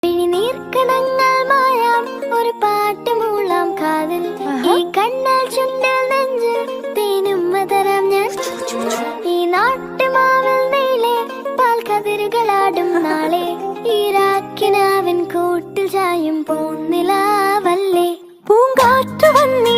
നീർക്കണങ്ങൾ മായാം ഒരു പാട്ട് മൂളാം കാതിൽ, ഈ കണ്ണൽ ചുണ്ടിൽ നെഞ്ചിൽ തേനും മതരാം ഞാൻ. ഈ നാട്ടുമാവിൽ നീളെ പാൽക്കതിരുകളാടും നാളെ, ഈ രാക്കിനാവിൻ കൂട്ടിൽ ചായും പൂന്നിലാവല്ലേ. പൂങ്കാറ്റു വന്നി